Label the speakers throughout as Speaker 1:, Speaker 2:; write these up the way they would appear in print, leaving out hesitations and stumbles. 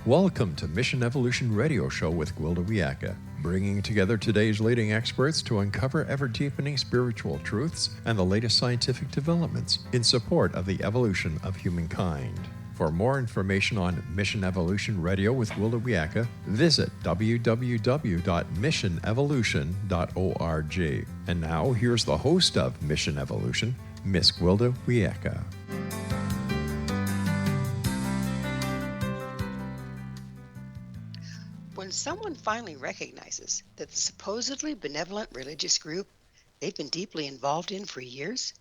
Speaker 1: Welcome to Mission Evolution Radio Show with Gwilda Wiyaka, bringing together today's leading experts to uncover ever-deepening spiritual truths and the latest scientific developments in support of the evolution of humankind. For more information on Mission Evolution Radio with Gwilda Wiyaka, visit www.missionevolution.org. And now, here's the host of Mission Evolution, Miss Gwilda Wiyaka.
Speaker 2: When someone finally recognizes that the supposedly benevolent religious group they've been deeply involved in for years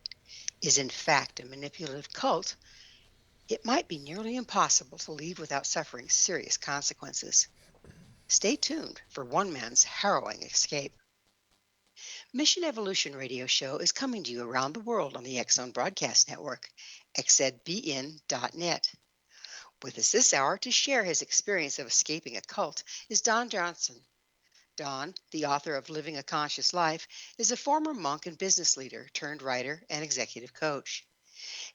Speaker 2: is in fact a manipulative cult, it might be nearly impossible to leave without suffering serious consequences. Stay tuned for one man's harrowing escape. Mission Evolution Radio Show is coming to you around the world on the X-Zone Broadcast Network, xzbn.net. With us this hour to share his experience of escaping a cult is Don Johnson. Don, the author of Living a Conscious Life, is a former monk and business leader turned writer and executive coach.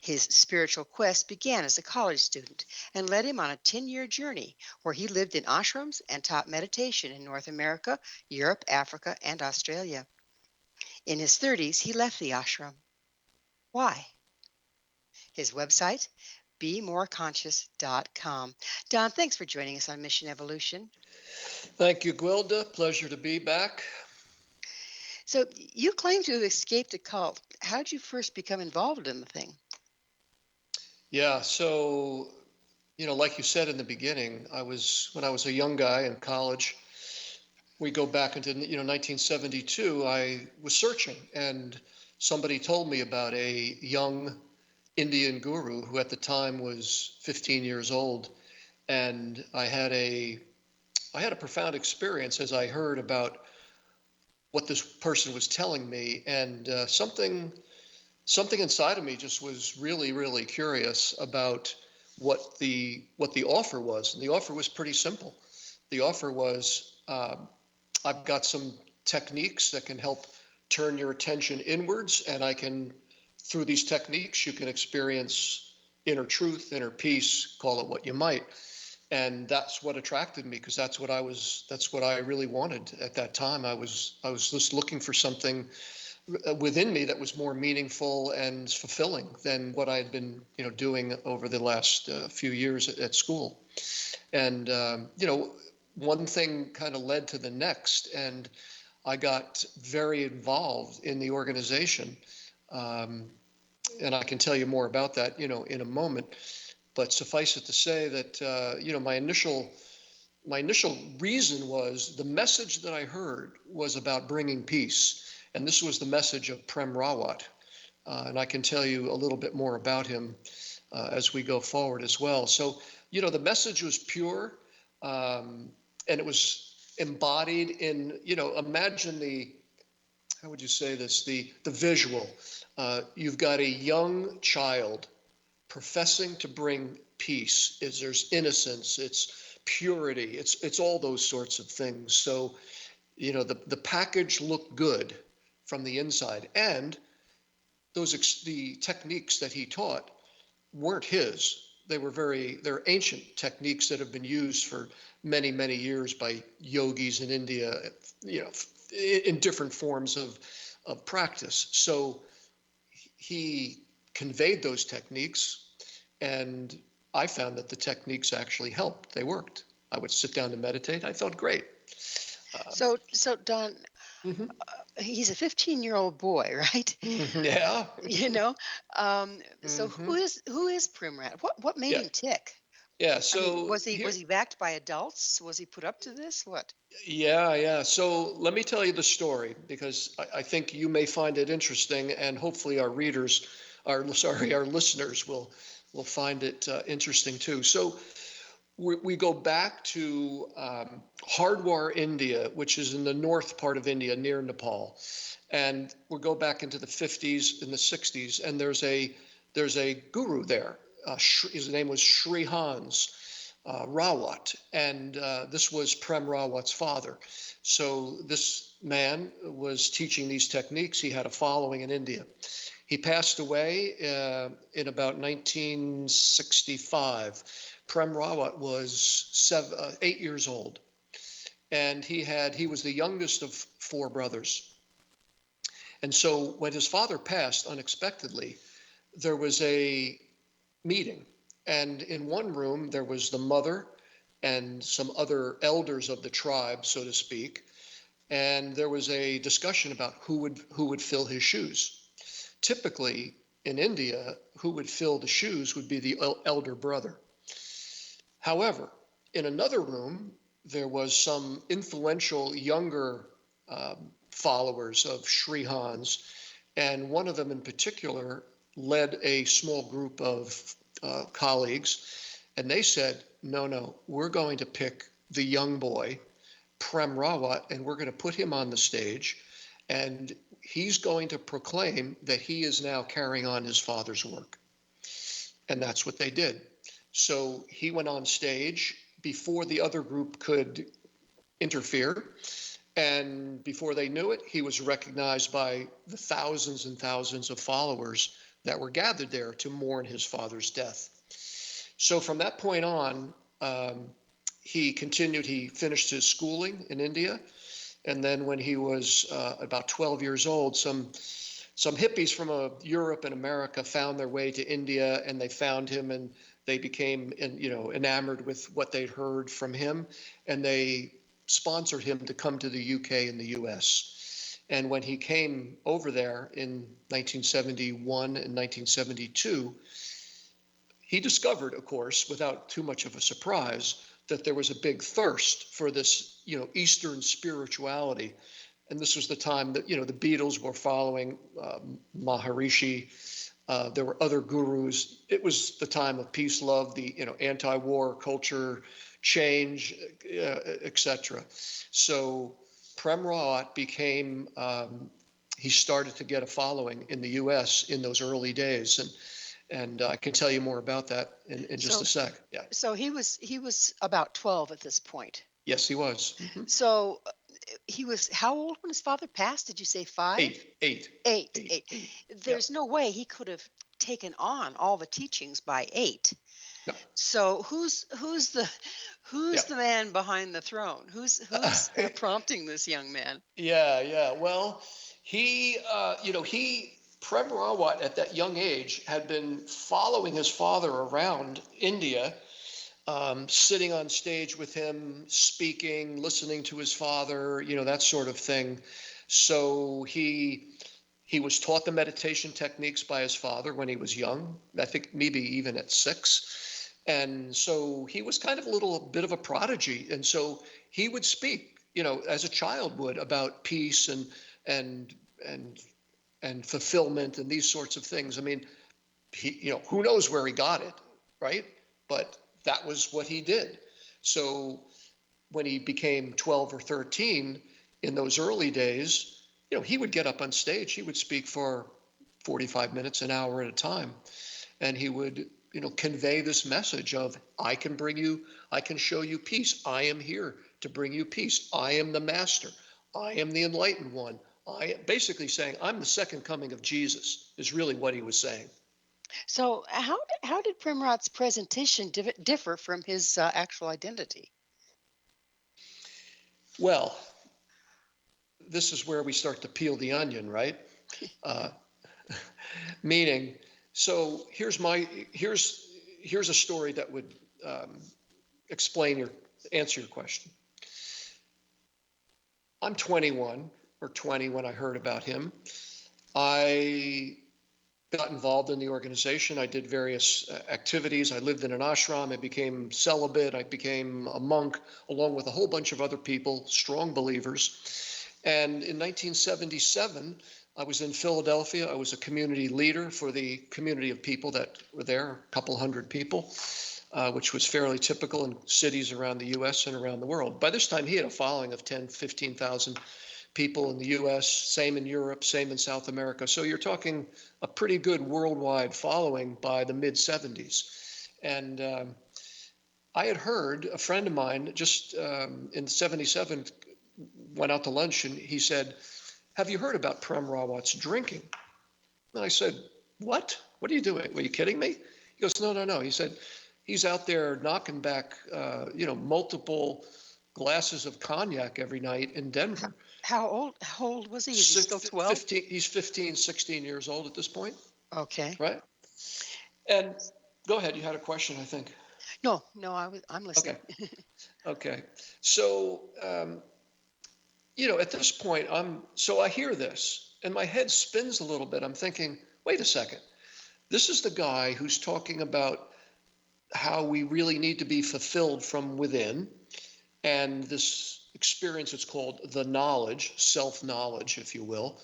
Speaker 2: His spiritual quest began as a college student and led him on a 10-year journey where he lived in ashrams and taught meditation in North America, Europe, Africa, and Australia. In his 30s, he left the ashram. Why? His website, BeMoreConscious.com. Don, thanks for joining us on Mission Evolution.
Speaker 3: Thank you, Gwilda. Pleasure to be back.
Speaker 2: So you claim to have escaped a cult. How did you first become involved in the thing?
Speaker 3: Yeah, so, like you said in the beginning, when I was a young guy in college, we go back into, 1972, I was searching, and somebody told me about a young Indian guru who at the time was 15 years old, and I had a profound experience as I heard about what this person was telling me, and something inside of me just was really, really curious about what the offer was. And the offer was pretty simple. The offer was, I've got some techniques that can help turn your attention inwards, and through these techniques, you can experience inner truth, inner peace, call it what you might. And that's what attracted me, because that's what I really wanted at that time. I was just looking for something within me that was more meaningful and fulfilling than what I had been, doing over the last few years at school. And, one thing kind of led to the next, and I got very involved in the organization. And I can tell you more about that, in a moment. But suffice it to say that, my initial reason was the message that I heard was about bringing peace. And this was the message of Prem Rawat. And I can tell you a little bit more about him as we go forward as well. So, the message was pure, and it was embodied in, imagine how would you say this, the visual. You've got a young child professing to bring peace. There's innocence, it's purity, it's all those sorts of things. So, the package looked good from the inside, and the techniques that he taught weren't his. They're ancient techniques that have been used for many, many years by yogis in India, in different forms of practice. So he conveyed those techniques, and I found that the techniques actually helped. They worked. I would sit down to meditate. I felt great.
Speaker 2: So Don,
Speaker 3: Mm-hmm.
Speaker 2: He's a 15-year-old boy, right?
Speaker 3: Yeah.
Speaker 2: So
Speaker 3: Mm-hmm.
Speaker 2: who is Prem Rawat? What made
Speaker 3: Yeah.
Speaker 2: him tick?
Speaker 3: Yeah.
Speaker 2: I
Speaker 3: So
Speaker 2: mean, was he backed by adults? Was he put up to this? What?
Speaker 3: Yeah. So let me tell you the story, because I think you may find it interesting, and hopefully our listeners will find it interesting too. So we go back to Hardwar, India, which is in the north part of India near Nepal, and we'll go back into the 50s and the 60s, and there's a guru there. His name was Sri Hans Rawat, and this was Prem Rawat's father. So this man was teaching these techniques. He had a following in India. He passed away in about 1965. Prem Rawat was 8 years old, and he was the youngest of 4 brothers. And so when his father passed unexpectedly, there was a meeting, and in one room there was the mother and some other elders of the tribe, so to speak, and there was a discussion about who would fill his shoes. Typically in India, who would fill the shoes would be the elder brother. However, in another room, there was some influential younger followers of Sri Hans, and one of them in particular led a small group of colleagues, and they said, no, we're going to pick the young boy, Prem Rawat, and we're going to put him on the stage, and he's going to proclaim that he is now carrying on his father's work. And that's what they did. So he went on stage before the other group could interfere. And before they knew it, he was recognized by the thousands and thousands of followers that were gathered there to mourn his father's death. So from that point on, he finished his schooling in India. And then when he was about 12 years old, some hippies from Europe and America found their way to India, and they found him, and they became enamored with what they'd heard from him, and they sponsored him to come to the UK and the US. And when he came over there in 1971 and 1972, he discovered, of course, without too much of a surprise, that there was a big thirst for this, Eastern spirituality. And this was the time that, the Beatles were following Maharishi. There were other gurus. It was the time of peace, love, the, anti-war culture change, etc. So Prem Rawat became, he started to get a following in the US in those early days. And I can tell you more about that in just a sec. Yeah.
Speaker 2: So he was about 12 at this point.
Speaker 3: Yes, he was. Mm-hmm.
Speaker 2: So he was how old when his father passed? Did you say 5? Eight. There's no way he could have taken on all the teachings by 8.
Speaker 3: No.
Speaker 2: So who's the man behind the throne? Who's prompting this young man?
Speaker 3: Yeah. Well, Prem Rawat at that young age had been following his father around India, sitting on stage with him, speaking, listening to his father, that sort of thing. So he was taught the meditation techniques by his father when he was young, I think maybe even at 6. And so he was kind of a little bit of a prodigy. And so he would speak, as a child would, about peace and fulfillment and these sorts of things. I mean, who knows where he got it, right? But that was what he did. So when he became 12 or 13 in those early days, he would get up on stage. He would speak for 45 minutes, an hour at a time. And he would, convey this message of, I can show you peace. I am here to bring you peace. I am the master. I am the enlightened one. Basically saying, I'm the second coming of Jesus, is really what he was saying.
Speaker 2: So how did Prem Rawat's presentation differ from his actual identity?
Speaker 3: Well, this is where we start to peel the onion, right? Meaning, so here's a story that would answer your question. I'm 21 or 20 when I heard about him. I got involved in the organization. I did various activities. I lived in an ashram. I became celibate. I became a monk, along with a whole bunch of other people, strong believers. And in 1977, I was in Philadelphia. I was a community leader for the community of people that were there, a couple hundred people, which was fairly typical in cities around the U.S. and around the world. By this time, he had a following of 10, 15,000 people in the U.S., same in Europe, same in South America. So you're talking a pretty good worldwide following by the mid-70s. And I had heard a friend of mine just in 77 went out to lunch, and he said, have you heard about Prem Rawat's drinking? And I said, what? What are you doing? Were you kidding me? He goes, no. He said, he's out there knocking back, multiple glasses of cognac every night in Denver.
Speaker 2: How old was he? Is he still 12?
Speaker 3: 15, he's 15, 16 years old at this point,
Speaker 2: Okay.
Speaker 3: right? And go ahead, you had a question, I think.
Speaker 2: No, I'm listening.
Speaker 3: Okay. Okay. So, at this point, so I hear this and my head spins a little bit. I'm thinking, wait a second. This is the guy who's talking about how we really need to be fulfilled from within. And this experience, it's called the knowledge, self-knowledge, if you will,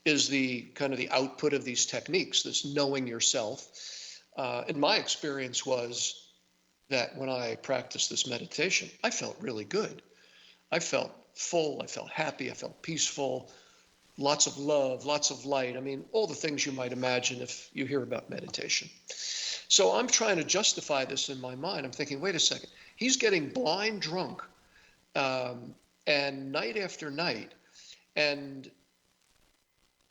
Speaker 3: is the kind of the output of these techniques, this knowing yourself. And my experience was that when I practiced this meditation, I felt really good. I felt full, I felt happy, I felt peaceful, lots of love, lots of light. I mean, all the things you might imagine if you hear about meditation. So I'm trying to justify this in my mind. I'm thinking, wait a second, he's getting blind drunk, and night after night, and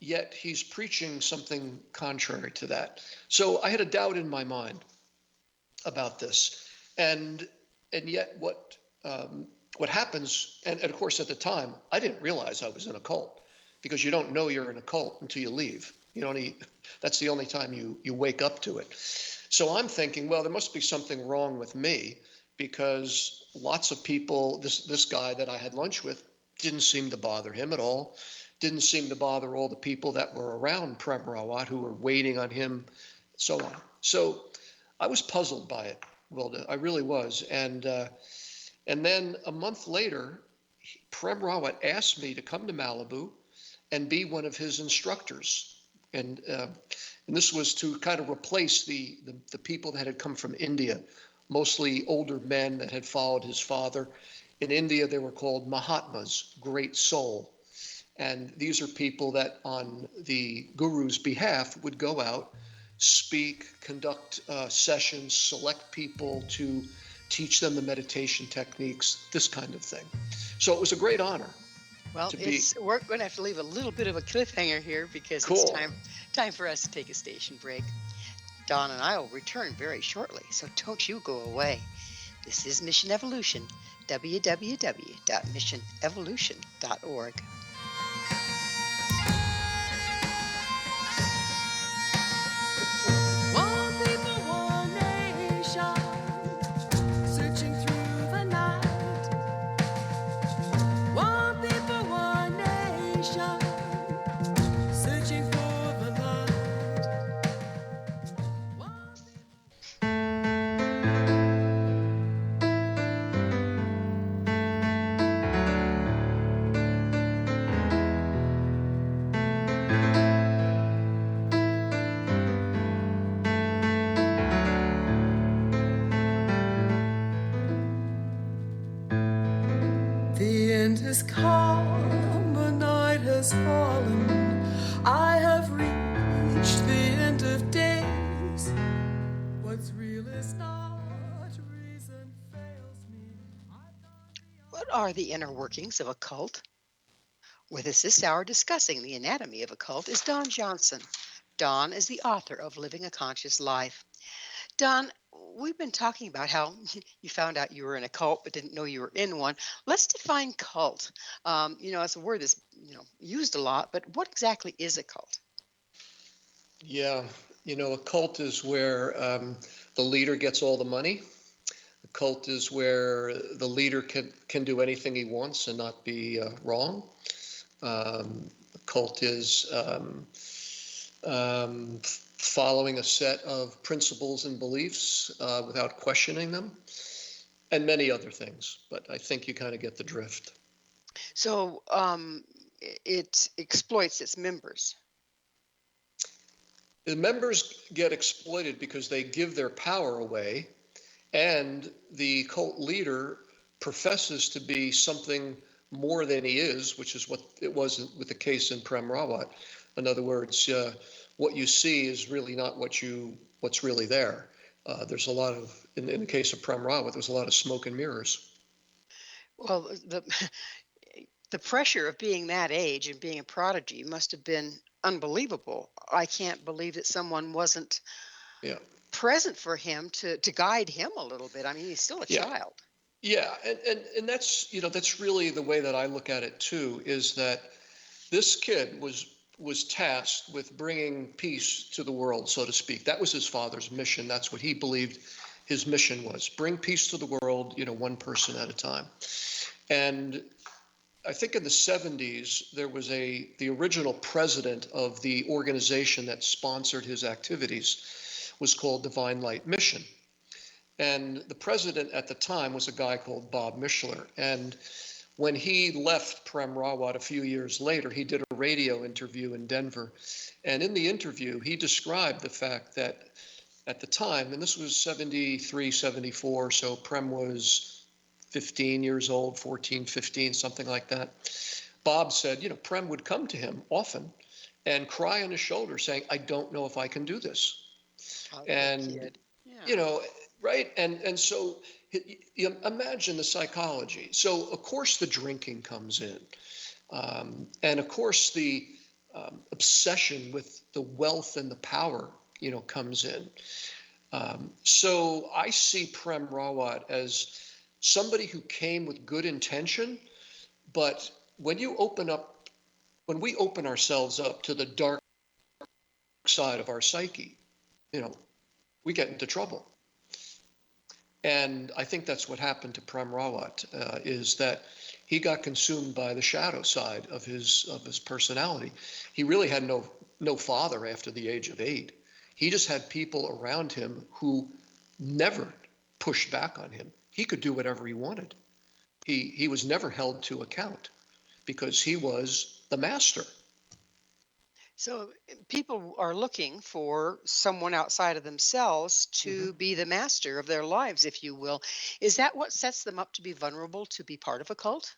Speaker 3: yet he's preaching something contrary to that. So I had a doubt in my mind about this, and yet what happens, and of course at the time I didn't realize I was in a cult, because you don't know you're in a cult until you leave. That's the only time you wake up to it. So I'm thinking, well, there must be something wrong with me, because lots of people, this guy that I had lunch with didn't seem to bother him at all, didn't seem to bother all the people that were around Prem Rawat who were waiting on him, so on. So I was puzzled by it, Gwilda. I really was. And then a month later, Prem Rawat asked me to come to Malibu and be one of his instructors. And this was to kind of replace the people that had come from India, mostly older men that had followed his father. In India, they were called Mahatmas, great soul. And these are people that on the guru's behalf would go out, speak, conduct sessions, select people to teach them the meditation techniques, this kind of thing. So it was a great honor.
Speaker 2: Well, we're going to have to leave a little bit of a cliffhanger here, because
Speaker 3: Cool.
Speaker 2: It's time for us to take a station break. Don and I will return very shortly, so don't you go away. This is Mission Evolution, www.missionevolution.org.
Speaker 4: The end has come, the night has fallen. I have reached the end of days. What's real is not, reason fails me.
Speaker 2: What are the inner workings of a cult? With us this hour discussing the anatomy of a cult is Don Johnson. Don is the author of Living a Conscious Life. Don, we've been talking about how you found out you were in a cult but didn't know you were in one. Let's define cult. It's a word that's used a lot, but what exactly is a cult?
Speaker 3: Yeah, a cult is where the leader gets all the money. A cult is where the leader can do anything he wants and not be wrong. A cult is following a set of principles and beliefs without questioning them, and many other things. But I think you kind of get the drift.
Speaker 2: So it exploits its members.
Speaker 3: The members get exploited because they give their power away, and the cult leader professes to be something more than he is, which is what it was with the case in Prem Rawat. In other words, what you see is really not what's really there. There's a lot of, in the case of Prem Rawat, there's a lot of smoke and mirrors.
Speaker 2: Well, the pressure of being that age and being a prodigy must have been unbelievable. I can't believe that someone wasn't
Speaker 3: Yeah.
Speaker 2: present for him to guide him a little bit. I mean, he's still a
Speaker 3: Yeah.
Speaker 2: child.
Speaker 3: Yeah. And that's, that's really the way that I look at it too, is that this kid was tasked with bringing peace to the world, so to speak. That was his father's mission. That's what he believed his mission was: bring peace to the world, one person at a time. And I think in the 70s, there was the original president of the organization that sponsored his activities was called Divine Light Mission. And the president at the time was a guy called Bob Mishler. And when he left Prem Rawat a few years later, he did a radio interview in Denver. And in the interview, he described the fact that at the time, and this was 73, 74, so Prem was 15 years old, 14, 15, something like that. Bob said, Prem would come to him often and cry on his shoulder saying, I don't know if I can do this.
Speaker 2: Oh,
Speaker 3: And,
Speaker 2: yeah.
Speaker 3: Right. And so imagine the psychology. So, of course, the drinking comes in. And, of course, the obsession with the wealth and the power, comes in. So I see Prem Rawat as somebody who came with good intention. But when we open ourselves up to the dark side of our psyche, we get into trouble. And I think that's what happened to Prem Rawat, is that he got consumed by the shadow side of his personality. He really had no father after the age of 8. He just had people around him who never pushed back on him. He could do whatever he wanted. He was never held to account because he was the master.
Speaker 2: So people are looking for someone outside of themselves to be the master of their lives, if you will. Is that what sets them up to be vulnerable to be part of a cult?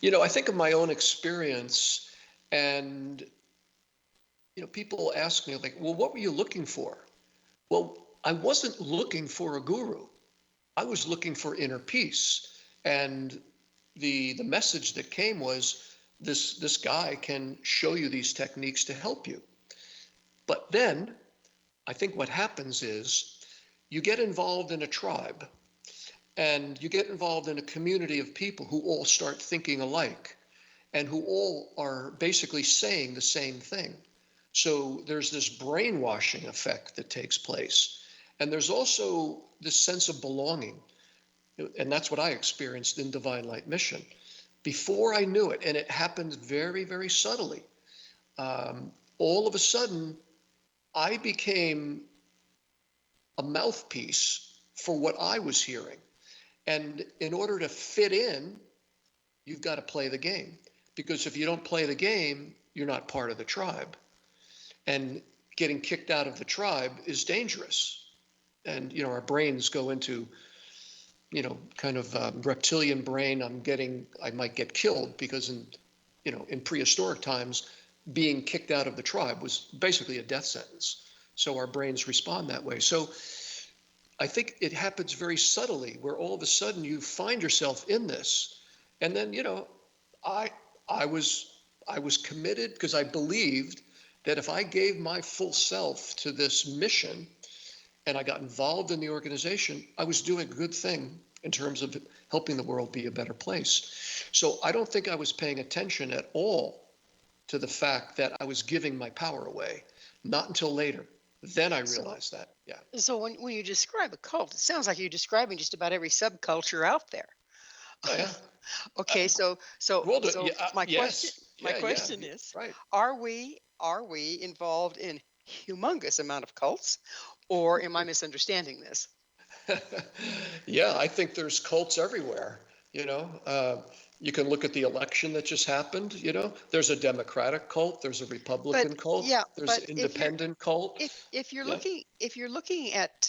Speaker 3: I think of my own experience, and people ask me, like, well, what were you looking for? Well, I wasn't looking for a guru. I was looking for inner peace. And the message that came was, this guy can show you these techniques to help you. But then I think what happens is you get involved in a tribe, and you get involved in a community of people who all start thinking alike and who all are basically saying the same thing. So there's this brainwashing effect that takes place. And there's also this sense of belonging. And that's what I experienced in Divine Light Mission. Before I knew it, and it happened very, very subtly, all of a sudden, I became a mouthpiece for what I was hearing. And in order to fit in, you've got to play the game. Because if you don't play the game, you're not part of the tribe. And getting kicked out of the tribe is dangerous. And, our brains go into, kind of reptilian brain. I might get killed, because in prehistoric times, being kicked out of the tribe was basically a death sentence. So our brains respond that way. So I think it happens very subtly, where all of a sudden you find yourself in this. And then, I was committed, because I believed that if I gave my full self to this mission and I got involved in the organization, I was doing a good thing in terms of helping the world be a better place. So I don't think I was paying attention at all to the fact that I was giving my power away. Not until later. Then I realized that. Yeah.
Speaker 2: So when you describe a cult, it sounds like you're describing just about every subculture out there.
Speaker 3: Oh, yeah.
Speaker 2: Okay, so
Speaker 3: Well,
Speaker 2: my
Speaker 3: yes.
Speaker 2: question is,
Speaker 3: right.
Speaker 2: are we involved in humongous amount of cults, or am I misunderstanding this?
Speaker 3: Yeah, I think there's cults everywhere. You can look at the election that just happened. There's a Democratic cult, there's a Republican cult, there's an independent cult.
Speaker 2: If you're looking at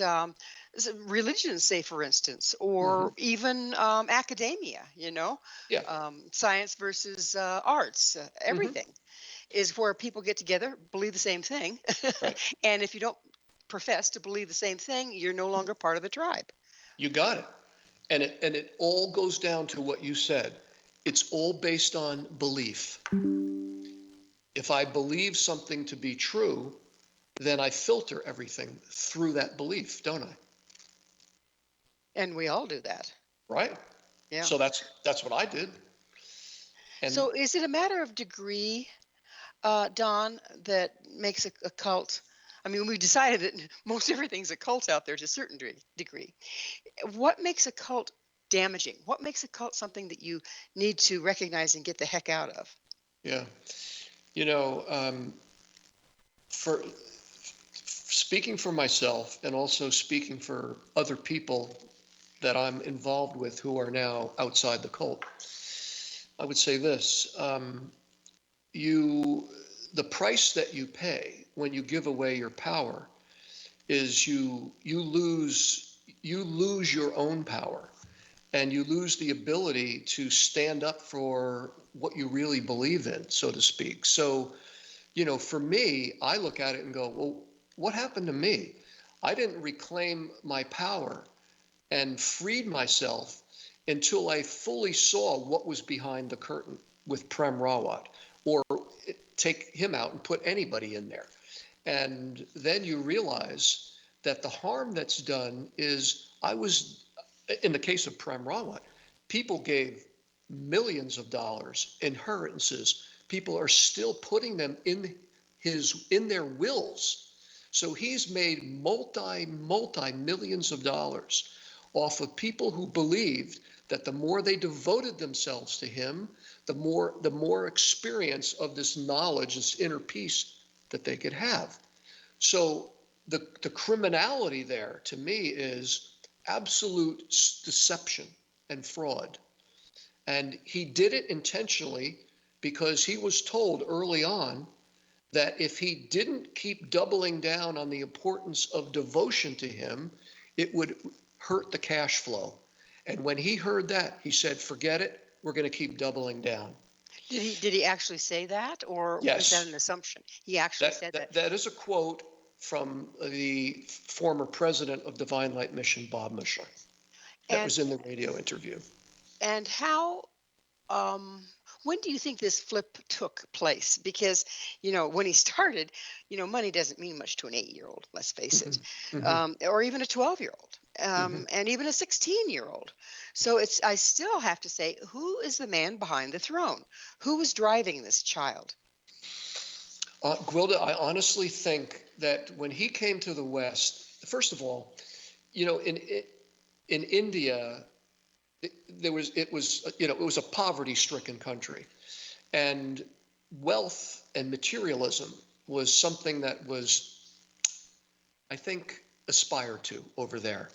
Speaker 2: religion, say for instance,
Speaker 3: Mm-hmm.
Speaker 2: or even academia, science versus arts, everything is where people get together, believe the same thing,
Speaker 3: Right.
Speaker 2: and if you don't profess to believe the same thing, you're no longer part of the tribe.
Speaker 3: You got it. And it all goes down to what you said. It's all based on belief. if I believe something to be true, then I filter everything through that belief, don't I?
Speaker 2: And we all do that.
Speaker 3: Right?
Speaker 2: Yeah.
Speaker 3: So that's what I did. And
Speaker 2: So is it a matter of degree, Don, that makes a cult? I mean, we decided that most everything's a cult out there to a certain degree. What makes a cult damaging? What makes a cult something that you need to recognize and get the heck out of?
Speaker 3: yeah, you know, for speaking for myself and also speaking for other people that I'm involved with who are now outside the cult, I would say this: you, the price that you pay when you give away your power is you lose your own power, and you lose the ability to stand up for what you really believe in, so to speak. So, for me, I look at it and go, well, what happened to me? I didn't reclaim my power and freed myself until I fully saw what was behind the curtain with Prem Rawat, or take him out and put anybody in there. And then you realize that the harm that's done is, in the case of Prem Rawat, people gave millions of dollars inheritances. People are still putting them in their wills. So he's made multi millions of dollars off of people who believed that the more they devoted themselves to him, the more experience of this knowledge, this inner peace that they could have. So the criminality there to me is absolute deception and fraud. And he did it intentionally because he was told early on that if he didn't keep doubling down on the importance of devotion to him, it would hurt the cash flow. And when he heard that, he said, forget it, we're going to keep doubling down.
Speaker 2: Did he actually say that, or is that
Speaker 3: Yes.
Speaker 2: an assumption? He actually said that.
Speaker 3: That is a quote from the former president of Divine Light Mission, Bob Michelin. That was in the radio interview.
Speaker 2: And how, when do you think this flip took place? Because, when he started, money doesn't mean much to an 8-year-old, let's face it, or even a 12-year-old, and even a 16-year-old. So I still have to say, who is the man behind the throne? Who was driving this child?
Speaker 3: Gwilda, I honestly think that when he came to the West, first of all, in India, it was a poverty-stricken country, and wealth and materialism was something that was, I think, aspired to over there.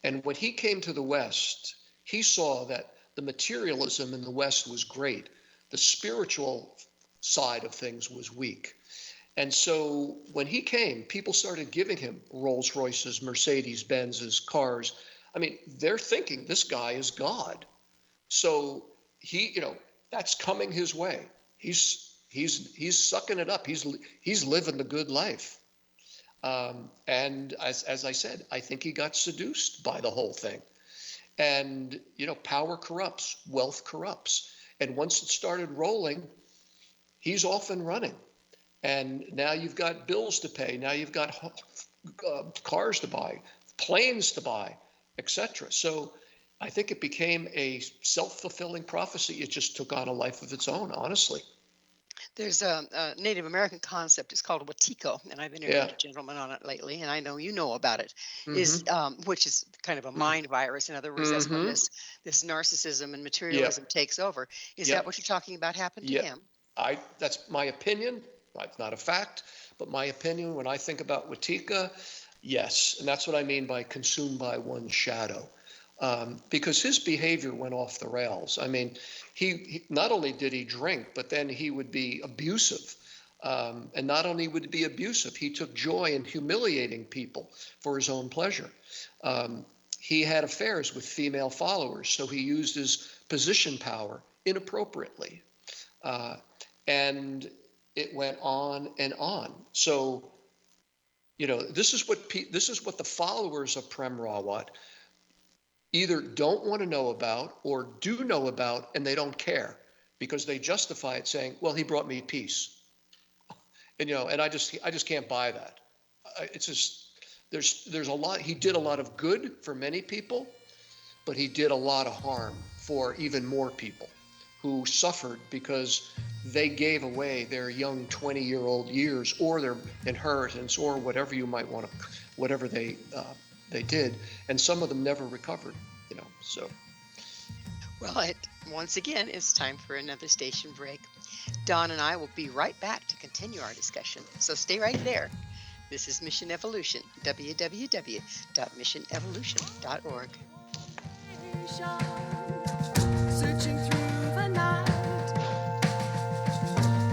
Speaker 3: And when he came to the West, he saw that the materialism in the West was great. The spiritual side of things was weak. And so when he came, people started giving him Rolls Royces, Mercedes Benzes, cars. I mean, they're thinking this guy is God. So he, that's coming his way. He's sucking it up. He's living the good life. And as I said, I think he got seduced by the whole thing. And, power corrupts, wealth corrupts. And once it started rolling, he's off and running. And now you've got bills to pay. Now you've got cars to buy, planes to buy, etc. So I think it became a self-fulfilling prophecy. It just took on a life of its own, honestly.
Speaker 2: There's a Native American concept. It's called Watiko, and I've interviewed a gentleman on it lately, and I know you know about it. Which is kind of a mind virus. In other words, that's when this narcissism and materialism takes over. Is that what you're talking about happened to him?
Speaker 3: That's my opinion. It's not a fact, but my opinion when I think about Watika, yes. And that's what I mean by consumed by one shadow. Because his behavior went off the rails. I mean, he not only did he drink, but then he would be abusive. And not only would he be abusive, he took joy in humiliating people for his own pleasure. He had affairs with female followers, so he used his position power inappropriately. And it went on and on. So, this is what the followers of Prem Rawat either don't want to know about or do know about, and they don't care because they justify it saying, well, he brought me peace. And and I just can't buy that. It's just there's a lot. He did a lot of good for many people, but he did a lot of harm for even more people who suffered because they gave away their young 20-year-old years or their inheritance or whatever you might want to, whatever they did, and some of them never recovered. So.
Speaker 2: Well, once again, it's time for another station break. Don and I will be right back to continue our discussion, so stay right there. This is Mission Evolution, www.missionevolution.org.
Speaker 4: Searching through the night,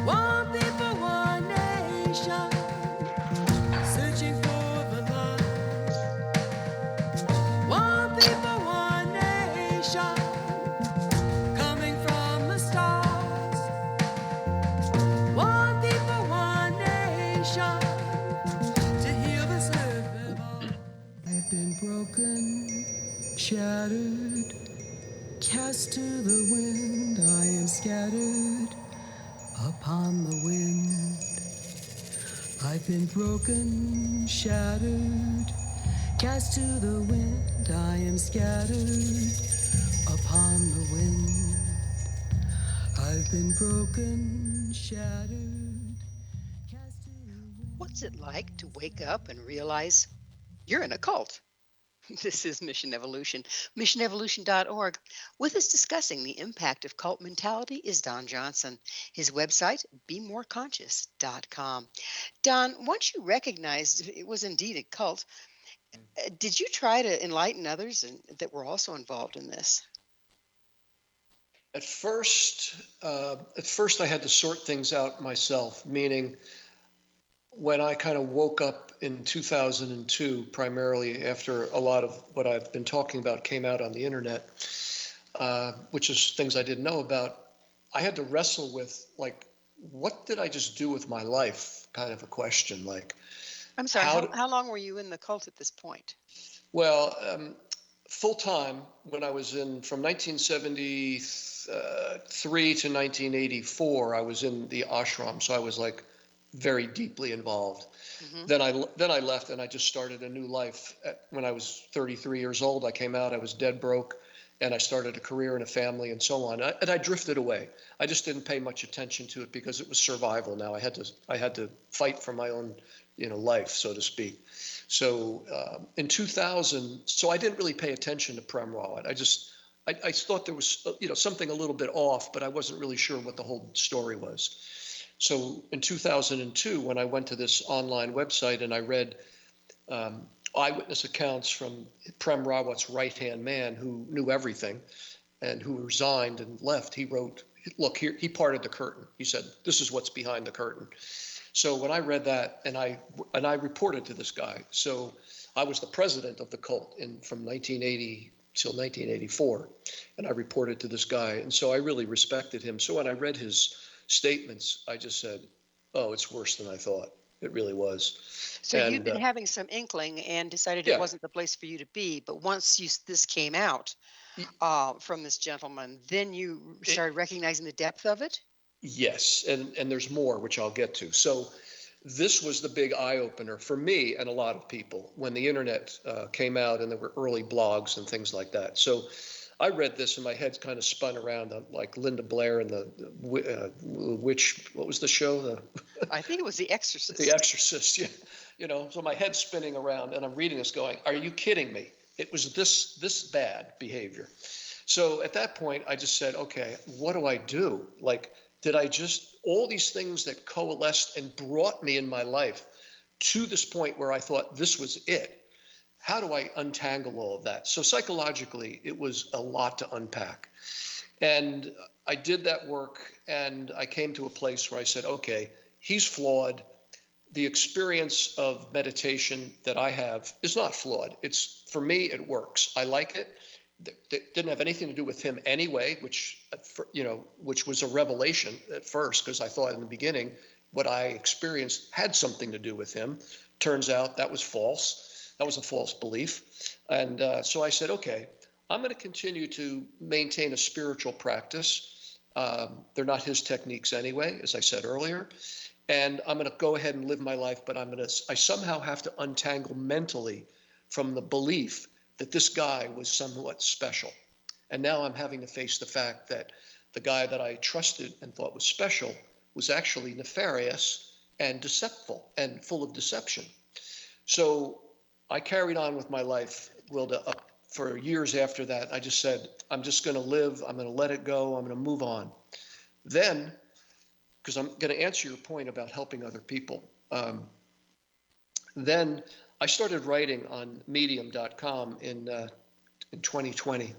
Speaker 4: one people, one nation. Searching for the light, one people, one nation. Coming from the stars, one people, one nation. To heal this earth, I've been broken, shattered, cast to the wind. I am scattered upon the wind. I've been broken, shattered, cast to the wind. I am scattered upon the wind. I've been broken, shattered, cast to the wind.
Speaker 2: What's it like to wake up and realize you're in a cult? This is Mission Evolution, missionevolution.org. With us discussing the impact of cult mentality is Don Johnson. His website, bemoreconscious.com. Don, once you recognized it was indeed a cult, did you try to enlighten others that were also involved in this?
Speaker 3: At first, I had to sort things out myself, meaning when I kind of woke up in 2002, primarily after a lot of what I've been talking about came out on the internet, which is things I didn't know about, I had to wrestle with, like, what did I just do with my life? Kind of a question. Like,
Speaker 2: I'm sorry, how long were you in the cult at this point?
Speaker 3: Well, full time when I was from 1973 to 1984, I was in the ashram. So I was like very deeply involved. Mm-hmm. Then I left and I just started a new life. When I was 33 years old, I came out, I was dead broke, and I started a career and a family and so on. And I drifted away. I just didn't pay much attention to it because it was survival now. I had to fight for my own, life, so to speak. So in 2000, so I didn't really pay attention to Prem Rawat. I thought there was, something a little bit off, but I wasn't really sure what the whole story was. So in 2002, when I went to this online website and I read eyewitness accounts from Prem Rawat's right-hand man who knew everything and who resigned and left, he wrote, look, here, he parted the curtain. He said, this is what's behind the curtain. So when I read that, and I reported to this guy, so I was the president of the cult from 1980 till 1984, and I reported to this guy, and so I really respected him. So when I read his statements, I just said, oh, it's worse than I thought. It really was.
Speaker 2: So you've been having some inkling and decided it wasn't the place for you to be, but once this came out from this gentleman, then you started recognizing the depth of it?
Speaker 3: Yes, and there's more, which I'll get to. So this was the big eye-opener for me and a lot of people when the internet came out and there were early blogs and things like that. So I read this and my head kind of spun around like Linda Blair and the witch, what was the show?
Speaker 2: I think it was The Exorcist.
Speaker 3: The Exorcist, yeah. So my head's spinning around and I'm reading this going, are you kidding me? It was this bad behavior. So at that point, I just said, okay, what do I do? Like, did I all these things that coalesced and brought me in my life to this point where I thought this was it? How do I untangle all of that? So psychologically, it was a lot to unpack. And I did that work and I came to a place where I said, okay, he's flawed. The experience of meditation that I have is not flawed. For me, it works. I like it. It didn't have anything to do with him anyway, which was a revelation at first, because I thought in the beginning what I experienced had something to do with him. Turns out that was false. That was a false belief. And so I said, okay, I'm going to continue to maintain a spiritual practice. They're not his techniques anyway, as I said earlier. and I'm going to go ahead and live my life, but I somehow have to untangle mentally from the belief that this guy was somewhat special. And now I'm having to face the fact that the guy that I trusted and thought was special was actually nefarious and deceitful and full of deception. So I carried on with my life, Gwilda, up for years after that. I just said, I'm just going to live. I'm going to let it go. I'm going to move on. Then, because I'm going to answer your point about helping other people, then I started writing on medium.com in 2020.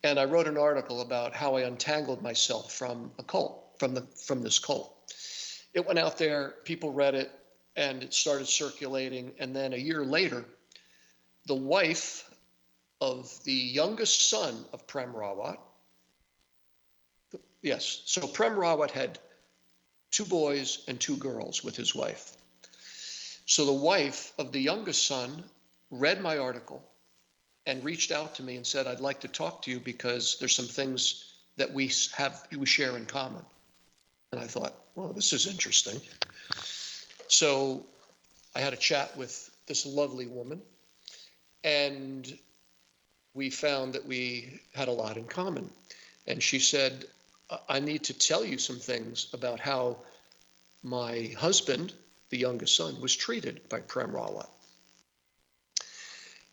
Speaker 3: And I wrote an article about how I untangled myself from a cult, from this cult. It went out there, people read it, and it started circulating. And then a year later, the wife of the youngest son of Prem Rawat, yes, so Prem Rawat had 2 boys and 2 girls with his wife. So the wife of the youngest son read my article and reached out to me and said, I'd like to talk to you because there's some things that we share in common. And I thought, well, this is interesting. So I had a chat with this lovely woman, and we found that we had a lot in common. And she said, I need to tell you some things about how my husband, the youngest son, was treated by Prem Rawat.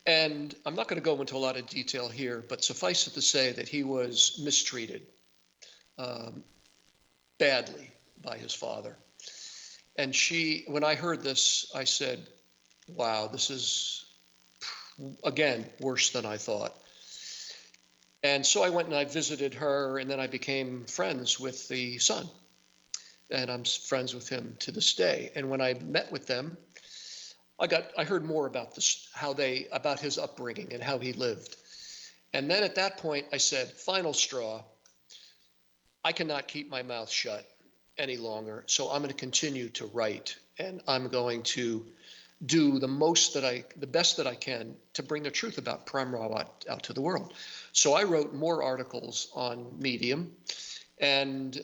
Speaker 3: And I'm not going to go into a lot of detail here, but suffice it to say that he was mistreated badly by his father. And when I heard this, I said, wow, this is, again, worse than I thought. And so I went and I visited her, and then I became friends with the son. And I'm friends with him to this day. And when I met with them, I heard more about this, about his upbringing and how he lived. And then at that point, I said, final straw, I cannot keep my mouth shut any longer. So I'm going to continue to write, and I'm going to do the best that I can to bring the truth about Prem Rawat out to the world. So I wrote more articles on Medium, and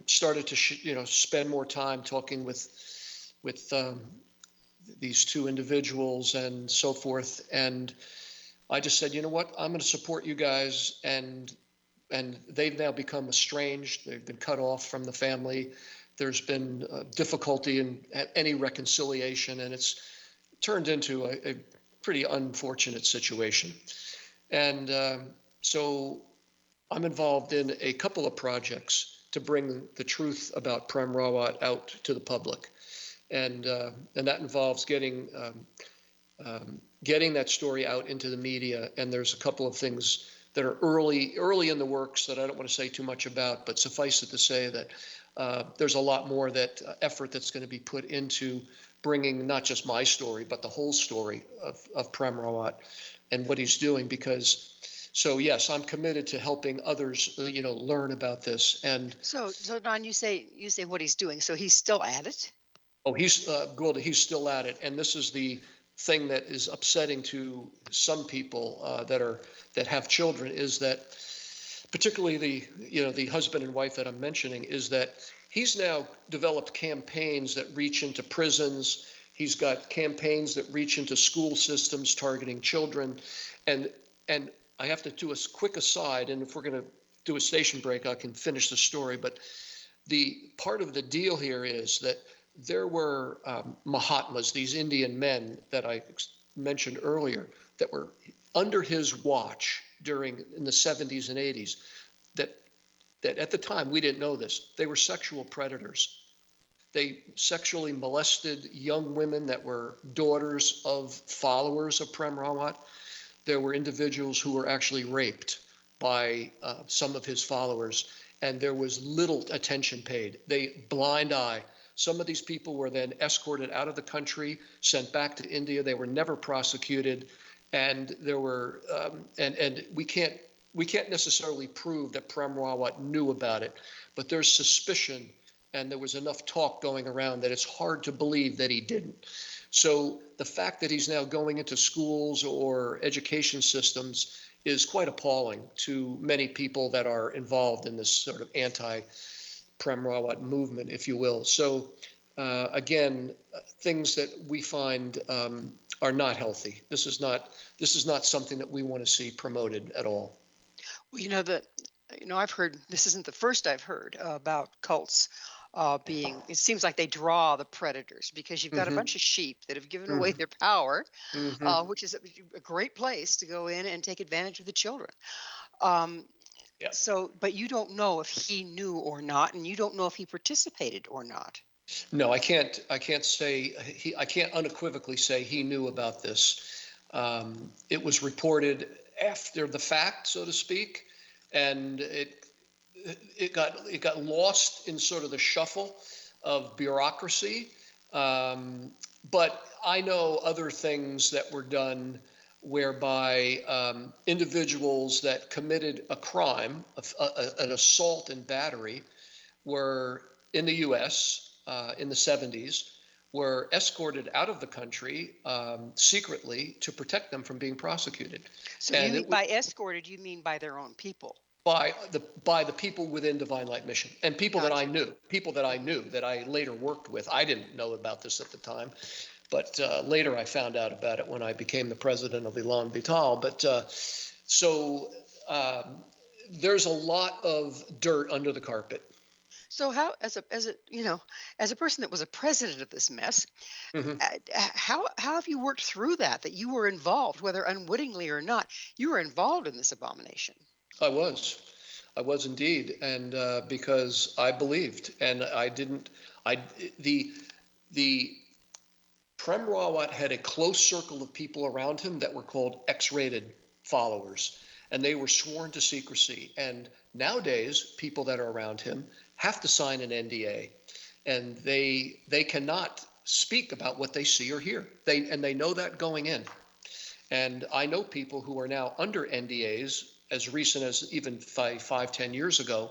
Speaker 3: started to spend more time talking with these 2 individuals and so forth. And I just said, you know what, I'm going to support you guys. And they've now become estranged. They've been cut off from the family. There's been difficulty in any reconciliation, and it's turned into a pretty unfortunate situation. And so I'm involved in a couple of projects to bring the truth about Prem Rawat out to the public. And that involves getting that story out into the media. And there's a couple of things that are early in the works that I don't want to say too much about, but suffice it to say that there's a lot more effort that's going to be put into bringing not just my story, but the whole story of Prem Rawat and what he's doing. So yes, I'm committed to helping others, learn about this. And
Speaker 2: so Don, you say what he's doing. So he's still at it?
Speaker 3: oh, Gwilda, he's still at it. And this is the thing that is upsetting to some people that have children, is that, particularly the husband and wife that I'm mentioning, is that he's now developed campaigns that reach into prisons. He's got campaigns that reach into school systems targeting children. And I have to do a quick aside, and if we're going to do a station break, I can finish the story. But the part of the deal here is that there were Mahatmas, these Indian men that I mentioned earlier, that were under his watch in the 70s and 80s, that at the time, we didn't know this, they were sexual predators. They sexually molested young women that were daughters of followers of Prem Rawat. There were individuals who were actually raped by some of his followers, and there was little attention paid. Blind eye. Some of these people were then escorted out of the country, sent back to India. They were never prosecuted, and there were and we can't necessarily prove that Prem Rawat knew about it, but there's suspicion, and there was enough talk going around that it's hard to believe that he didn't. So the fact that he's now going into schools or education systems is quite appalling to many people that are involved in this sort of Prem Rawat movement, if you will. So again, things that we find are not healthy. This is not something that we want to see promoted at all.
Speaker 2: Well, I've heard, this isn't the first I've heard about cults being, it seems like they draw the predators because you've got a
Speaker 3: Hmm.
Speaker 2: bunch of sheep that have given away
Speaker 3: Hmm.
Speaker 2: their power,
Speaker 3: Hmm.
Speaker 2: which is a great place to go in and take advantage of the children. Um,
Speaker 3: Yeah.
Speaker 2: so, but you don't know if he knew or not, and you don't know if he participated or not.
Speaker 3: No, I can't. I can't say I can't unequivocally say he knew about this. It was reported after the fact, so to speak, and it got lost in sort of the shuffle of bureaucracy. But I know other things that were done whereby individuals that committed a crime, an assault and battery, were in the U.S. In the 70s, were escorted out of the country secretly to protect them from being prosecuted.
Speaker 2: So
Speaker 3: And
Speaker 2: you
Speaker 3: it was
Speaker 2: by escorted, you mean by their own people?
Speaker 3: by the people within Divine Light Mission and people that I
Speaker 2: Gotcha.
Speaker 3: knew, that I later worked with. I didn't know about this at the time, but later I found out about it when I became the president of Elan Vital. But so there's a lot of dirt under the carpet.
Speaker 2: So how, as a person that was a president of this mess,
Speaker 3: Mhm.
Speaker 2: how have you worked through that? That you were involved, whether unwittingly or not, you were involved in this abomination.
Speaker 3: I was. I was indeed, and because I believed, and I didn't. I the Prem Rawat had a close circle of people around him that were called X-rated followers, and they were sworn to secrecy. And nowadays, people that are around him have to sign an NDA, and they cannot speak about what they see or hear. They know that going in. And I know people who are now under NDAs as recent as even 10 years ago,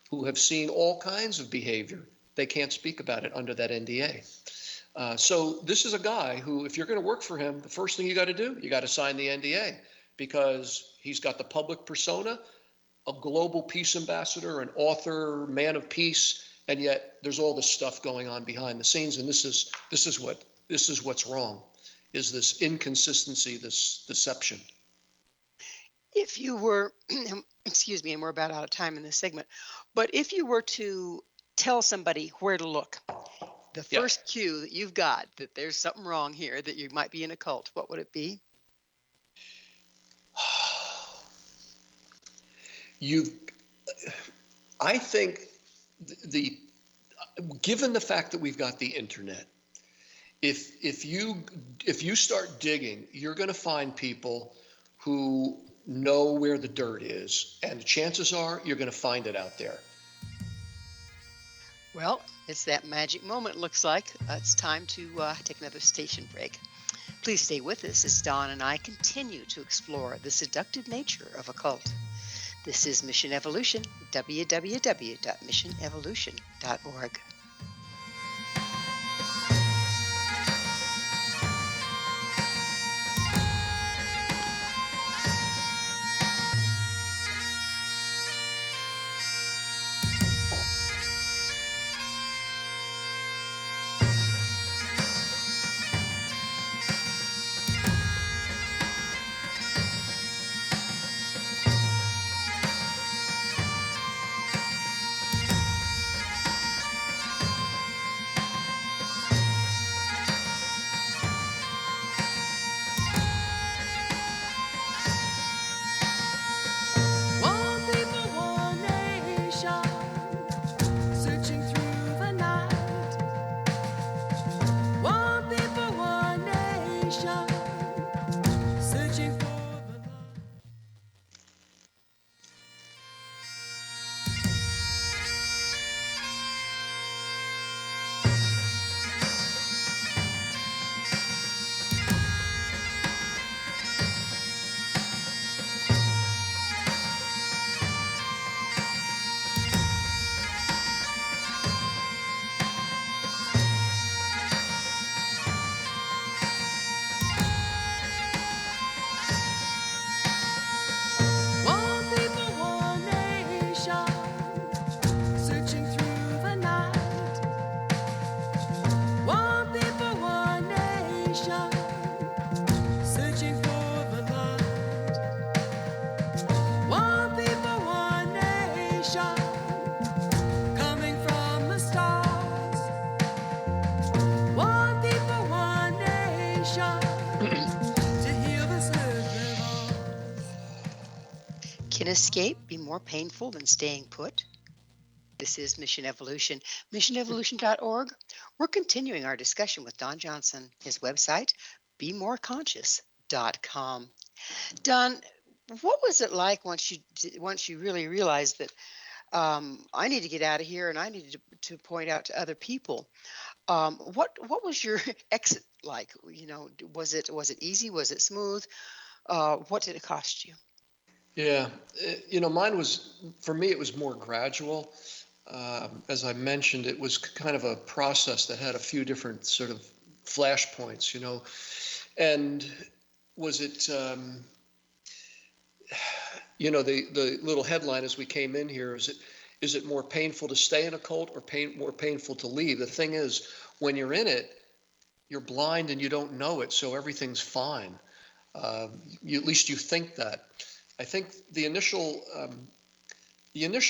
Speaker 3: who have seen all kinds of behavior. They can't speak about it under that NDA. So this is a guy who, if you're going to work for him, the first thing you got to do, you got to sign the NDA, because he's got the public persona, a global peace ambassador, an author, man of peace, and yet there's all this stuff going on behind the scenes, and this is what's wrong, is this inconsistency, this deception.
Speaker 2: If you were, excuse me, and we're about out of time in this segment, but if you were to tell somebody where to look, the
Speaker 3: Yeah.
Speaker 2: first cue that you've got that there's something wrong here, that you might be in a cult, what would it be?
Speaker 3: You, I think the given the fact that we've got the internet, if you start digging, you're going to find people who know where the dirt is, and the chances are you're going to find it out there.
Speaker 2: Well, it's that magic moment, looks like. It's time to take another station break. Please stay with us as Don and I continue to explore the seductive nature of a cult. This is Mission Evolution, www.missionevolution.org. escape be more painful than staying put? This is Mission Evolution, missionevolution.org. We're continuing our discussion with Don Johnson. His website, bemoreConscious.com. Don, what was it like once you really realized that I need to get out of here and I needed to point out to other people? What was your exit like? Was it easy? Was it smooth? What did it cost you?
Speaker 3: Yeah, mine was, for me, it was more gradual. As I mentioned, it was kind of a process that had a few different sort of flashpoints, and was it, the little headline as we came in here, is it more painful to stay in a cult or more painful to leave? The thing is, when you're in it, you're blind and you don't know it, so everything's fine. At least you think that. I think the initial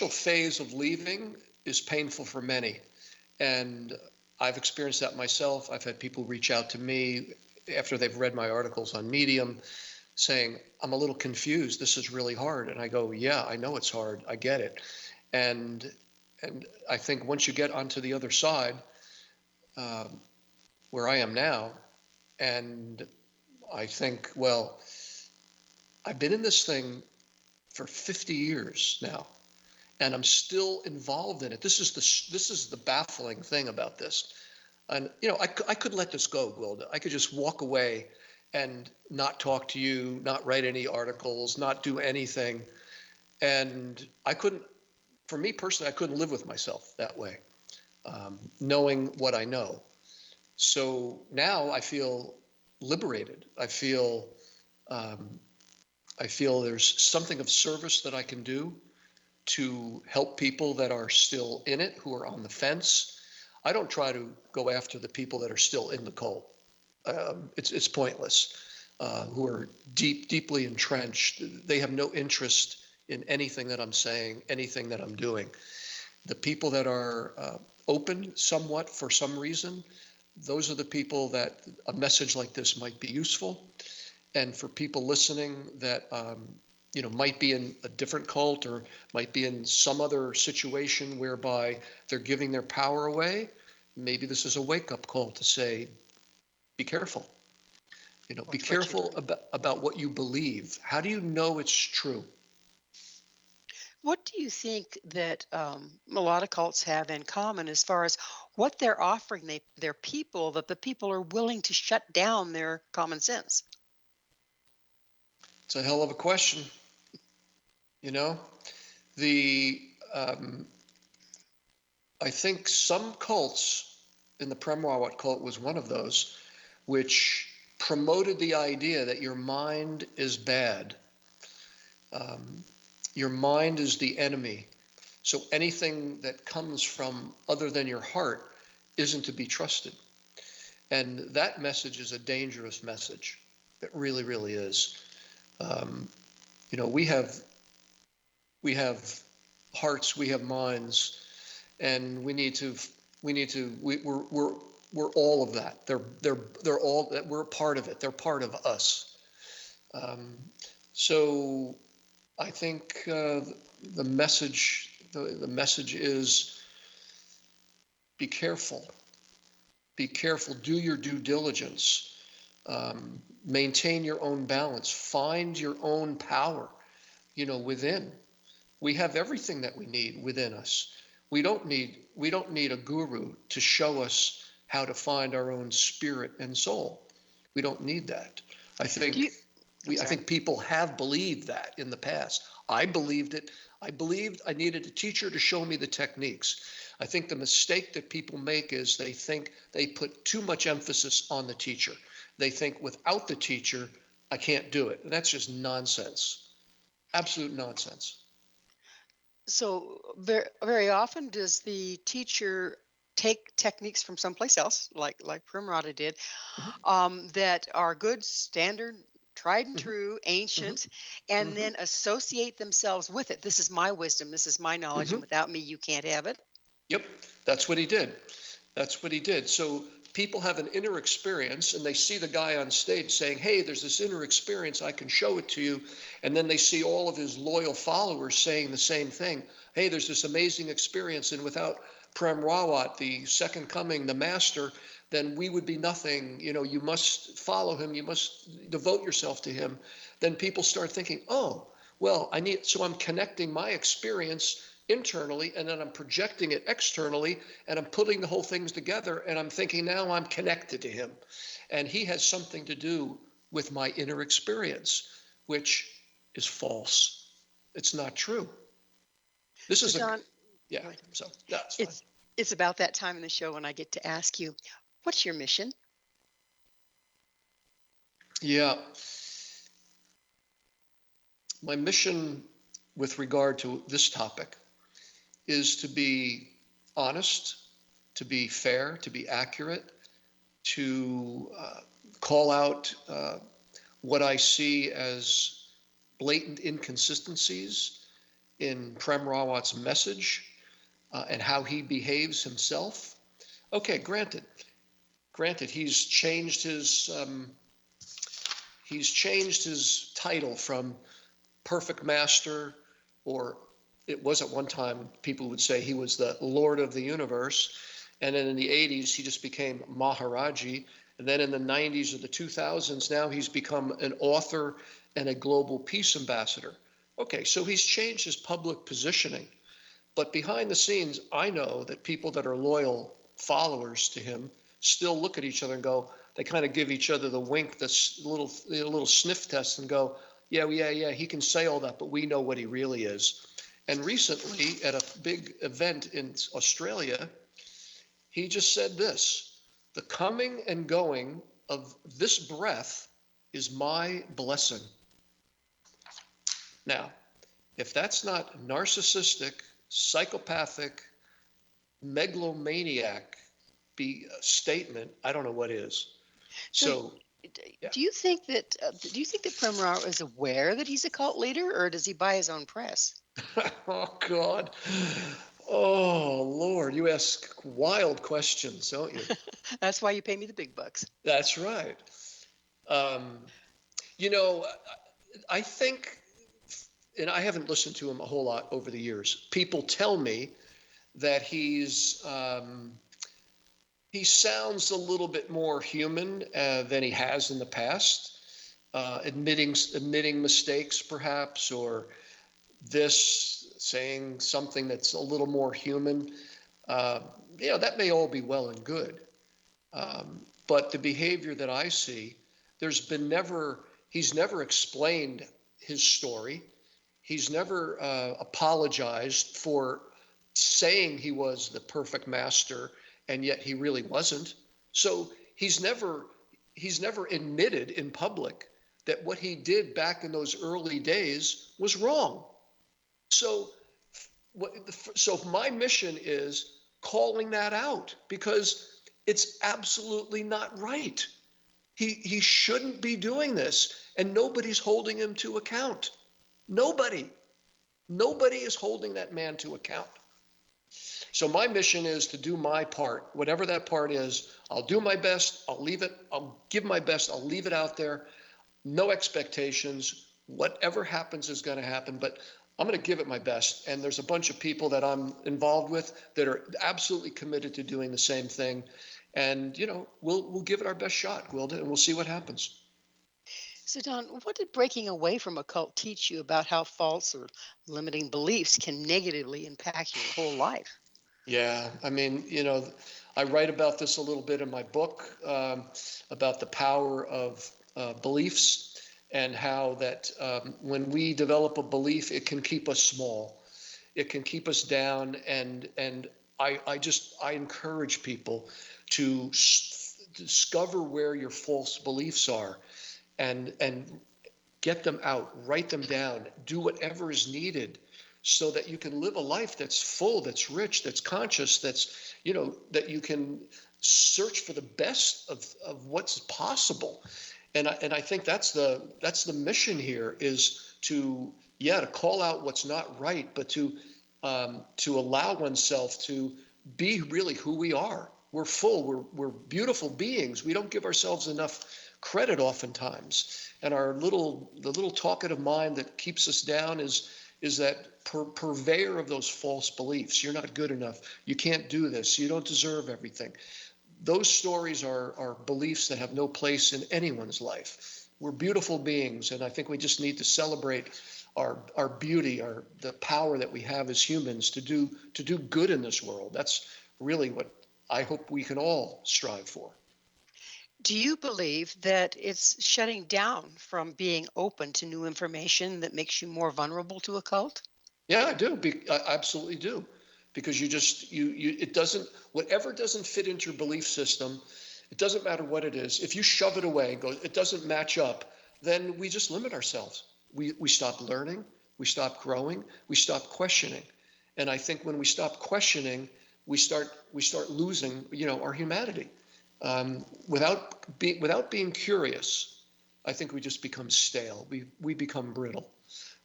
Speaker 3: phase of leaving is painful for many, and I've experienced that myself. I've had people reach out to me after they've read my articles on Medium, saying, "I'm a little confused. This is really hard." And I go, "Yeah, I know it's hard. I get it." And I think once you get onto the other side, where I am now, and I think, well, I've been in this thing for 50 years now, and I'm still involved in it. This is the baffling thing about this. And I could let this go, Gwilda. I could just walk away and not talk to you, not write any articles, not do anything. And for me personally, I couldn't live with myself that way, knowing what I know. So now I feel liberated. I feel there's something of service that I can do to help people that are still in it, who are on the fence. I don't try to go after the people that are still in the cult. It's pointless. Who are deeply entrenched. They have no interest in anything that I'm saying, anything that I'm doing. The people that are open somewhat for some reason, those are the people that a message like this might be useful. And for people listening that might be in a different cult or might be in some other situation whereby they're giving their power away, maybe this is a wake-up call to say, be careful. Be careful about what you believe. How do you know it's true?
Speaker 2: What do you think that a lot of cults have in common as far as what they're offering their people, that the people are willing to shut down their common sense?
Speaker 3: It's a hell of a question. I think some cults, and the Premrawat cult was one of those, which promoted the idea that your mind is bad. Your mind is the enemy. So anything that comes from other than your heart isn't to be trusted. And that message is a dangerous message. It really, really is. We have hearts, we have minds, and we're all of that. They're all that. We're a part of it. They're part of us. So I think the message is be careful. Be careful. Do your due diligence. Maintain your own balance. Find your own power. Within. We have everything that we need within us. We don't need a guru to show us how to find our own spirit and soul. We don't need that. I think people have believed that in the past. I believed it. I believed I needed a teacher to show me the techniques. I think the mistake that people make is they think they put too much emphasis on the teacher. They think without the teacher, I can't do it. And that's just nonsense. Absolute nonsense.
Speaker 2: So very, very often does the teacher take techniques from someplace else, like Primrata did, that are good, standard, tried and true, ancient, and then associate themselves with it. This is my wisdom. This is my knowledge, and without me, you can't have it.
Speaker 3: Yep, that's what he did. That's what he did. So people have an inner experience and they see the guy on stage saying, hey, there's this inner experience, I can show it to you. And then they see all of his loyal followers saying the same thing. Hey, there's this amazing experience, and without Prem Rawat, the second coming, the master, then we would be nothing. You know, you must follow him, you must devote yourself to him. Then people start thinking, oh, well, so I'm connecting my experience internally, and then I'm projecting it externally, and I'm putting the whole things together, and I'm thinking now I'm connected to him. And he has something to do with my inner experience, which is false. It's not true. This is
Speaker 2: Don,
Speaker 3: yeah, so that's fine.
Speaker 2: It's about that time in the show when I get to ask you, what's your mission?
Speaker 3: Yeah. My mission with regard to this topic is to be honest, to be fair, to be accurate, to call out what I see as blatant inconsistencies in Prem Rawat's message and how he behaves himself. Okay, granted, he's changed his title from perfect master, or it was at one time people would say he was the Lord of the universe, and then in the 80s he just became Maharaji, and then in the 90s or the 2000s now he's become an author and a global peace ambassador. Okay, so he's changed his public positioning, but behind the scenes I know that people that are loyal followers to him still look at each other and go, they kind of give each other the wink, this little sniff test, and go, yeah, he can say all that, but we know what he really is. And recently, at a big event in Australia, he just said this: the coming and going of this breath is my blessing. Now, if that's not narcissistic, psychopathic, megalomaniac statement, I don't know what is. So yeah.
Speaker 2: Do you think that Prem Rawat is aware that he's a cult leader, or does he buy his own press?
Speaker 3: Oh, God. Oh, Lord, you ask wild questions, don't you?
Speaker 2: That's why you pay me the big bucks.
Speaker 3: That's right. I think, and I haven't listened to him a whole lot over the years, people tell me that he sounds a little bit more human than he has in the past, admitting mistakes perhaps, or saying something that's a little more human. That may all be well and good. But the behavior that I see, he's never explained his story. He's never apologized for saying he was the perfect master, and yet he really wasn't. So he's never admitted in public that what he did back in those early days was wrong. So my mission is calling that out, because it's absolutely not right. He shouldn't be doing this, and nobody's holding him to account. Nobody is holding that man to account. So my mission is to do my part, whatever that part is. I'll do my best. I'll give my best. I'll leave it out there. No expectations. Whatever happens is going to happen, but I'm going to give it my best. And there's a bunch of people that I'm involved with that are absolutely committed to doing the same thing. And, we'll give it our best shot, Gwilda, and we'll see what happens.
Speaker 2: So, Don, what did breaking away from a cult teach you about how false or limiting beliefs can negatively impact your whole life?
Speaker 3: Yeah, I mean, I write about this a little bit in my book, about the power of beliefs, and how that when we develop a belief, it can keep us small. It can keep us down. And I encourage people to discover where your false beliefs are, and get them out, write them down, do whatever is needed, so that you can live a life that's full, that's rich, that's conscious, that's, that you can search for the best of what's possible. And I think that's the mission here, is to call out what's not right, but to allow oneself to be really who we are. We're full. We're beautiful beings. We don't give ourselves enough credit oftentimes. And the little talkative mind that keeps us down is that purveyor of those false beliefs. You're not good enough. You can't do this. You don't deserve everything. Those stories are beliefs that have no place in anyone's life. We're beautiful beings, and I think we just need to celebrate our beauty, the power that we have as humans to do good in this world. That's really what I hope we can all strive for.
Speaker 2: Do you believe that it's shutting down from being open to new information that makes you more vulnerable to a cult?
Speaker 3: Yeah, I do. I absolutely do, because it doesn't, whatever doesn't fit into your belief system, it doesn't matter what it is. If you shove it away and go, it doesn't match up, then we just limit ourselves. We stop learning, we stop growing, we stop questioning. And I think when we stop questioning, we start losing, our humanity. Without being curious, I think we just become stale. We become brittle.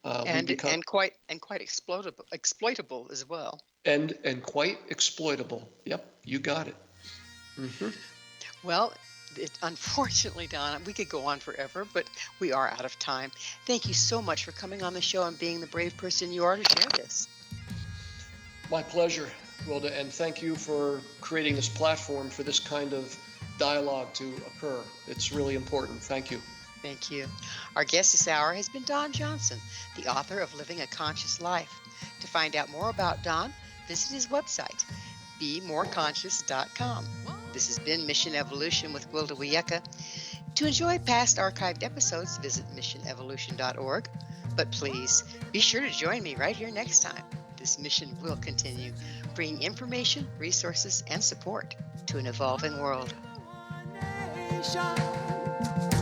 Speaker 2: And quite exploitable as well.
Speaker 3: And quite exploitable. Yep, you got it. Mm-hmm.
Speaker 2: Well, unfortunately, Don, we could go on forever, but we are out of time. Thank you so much for coming on the show and being the brave person you are to share this.
Speaker 3: My pleasure, Gwilda, and thank you for creating this platform for this kind of dialogue to occur. It's really important. Thank you.
Speaker 2: Thank you. Our guest this hour has been Don Johnson, the author of Living a Conscious Life. To find out more about Don, visit his website, bemoreconscious.com. This has been Mission Evolution with Gwilda Wiyaka. To enjoy past archived episodes, visit missionevolution.org. But please, be sure to join me right here next time. This mission will continue, bringing information, resources, and support to an evolving world.
Speaker 4: Nation.